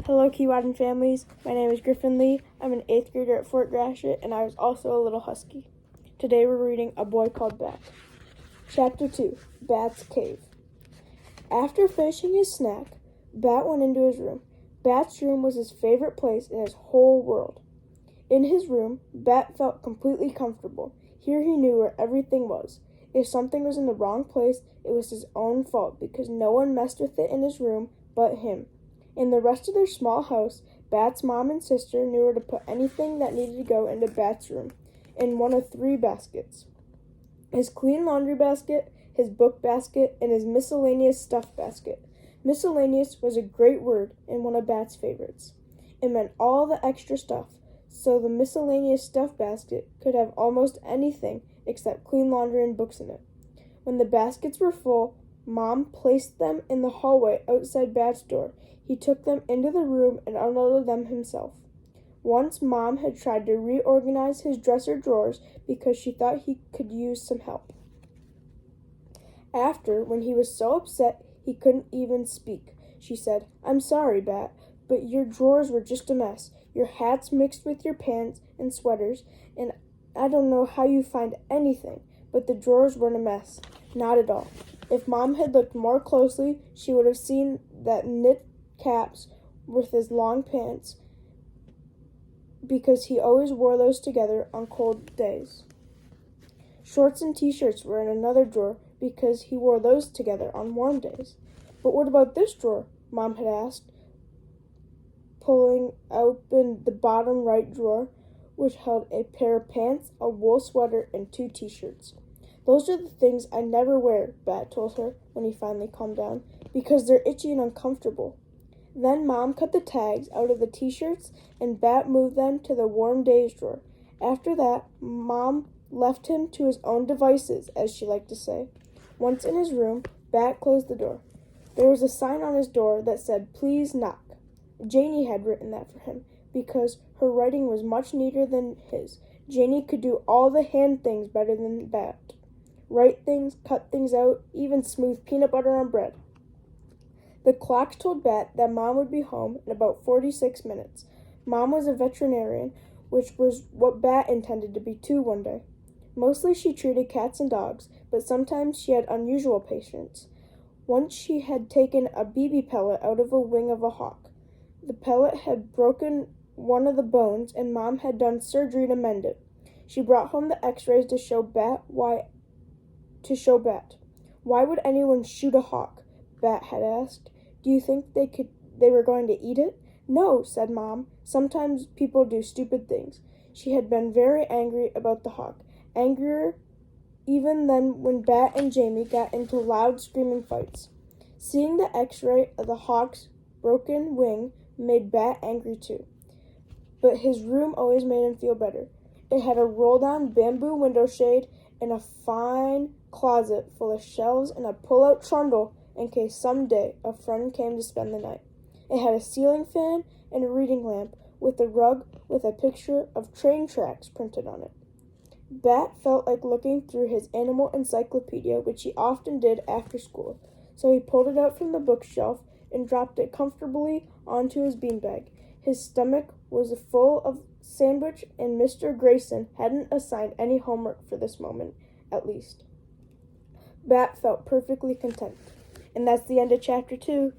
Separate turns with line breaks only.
Hello, Keewatin families. My name is Griffin Lee. I'm an 8th grader at Fort Gratiot, and I was also a little husky. Today we're reading A Boy Called Bat. Chapter 2, Bat's Cave. After finishing his snack, Bat went into his room. Bat's room was his favorite place in his whole world. In his room, Bat felt completely comfortable. Here he knew where everything was. If something was in the wrong place, it was his own fault because no one messed with it in his room but him. In the rest of their small house, Bat's mom and sister knew where to put anything that needed to go into Bat's room, in one of 3 baskets. His clean laundry basket, his book basket, and his miscellaneous stuff basket. Miscellaneous was a great word and one of Bat's favorites. It meant all the extra stuff, so the miscellaneous stuff basket could have almost anything except clean laundry and books in it. When the baskets were full, Mom placed them in the hallway outside Bat's door. He took them into the room and unloaded them himself. Once Mom had tried to reorganize his dresser drawers because she thought he could use some help. After, when he was so upset he couldn't even speak, she said, "I'm sorry, Bat, but your drawers were just a mess. Your hats mixed with your pants and sweaters, and I don't know how you find anything, but the drawers weren't a mess. Not at all." If Mom had looked more closely, she would have seen that knit caps with his long pants because he always wore those together on cold days. Shorts and t-shirts were in another drawer because he wore those together on warm days. "But what about this drawer?" Mom had asked, pulling open the bottom right drawer, which held a pair of pants, a wool sweater, and 2 t-shirts. "Those are the things I never wear," Bat told her when he finally calmed down, "because they're itchy and uncomfortable." Then Mom cut the tags out of the t-shirts and Bat moved them to the warm days drawer. After that, Mom left him to his own devices, as she liked to say. Once in his room, Bat closed the door. There was a sign on his door that said, "Please knock." Janie had written that for him because her writing was much neater than his. Janie could do all the hand things better than Bat. Write things, cut things out, even smooth peanut butter on bread. The clock told Bat that Mom would be home in about 46 minutes. Mom was a veterinarian, which was what Bat intended to be too one day. Mostly she treated cats and dogs, but sometimes she had unusual patients. Once she had taken a BB pellet out of a wing of a hawk. The pellet had broken one of the bones, and Mom had done surgery to mend it. She brought home the x-rays to show Bat. Why would anyone shoot a hawk? Bat had asked. "Do you think they were going to eat it?" "No," said Mom. "Sometimes people do stupid things." She had been very angry about the hawk, angrier even than when Bat and Jamie got into loud screaming fights. Seeing the x-ray of the hawk's broken wing made Bat angry too. But his room always made him feel better. It had a roll-down bamboo window shade and a fine closet full of shelves and a pull-out trundle in case someday a friend came to spend the night. It had a ceiling fan and a reading lamp with a rug with a picture of train tracks printed on it. Bat felt like looking through his animal encyclopedia, which he often did after school, so he pulled it out from the bookshelf and dropped it comfortably onto his beanbag. His stomach was full of sandwich, and Mr. Grayson hadn't assigned any homework for this moment, at least. Bat felt perfectly content. And that's the end of Chapter 2.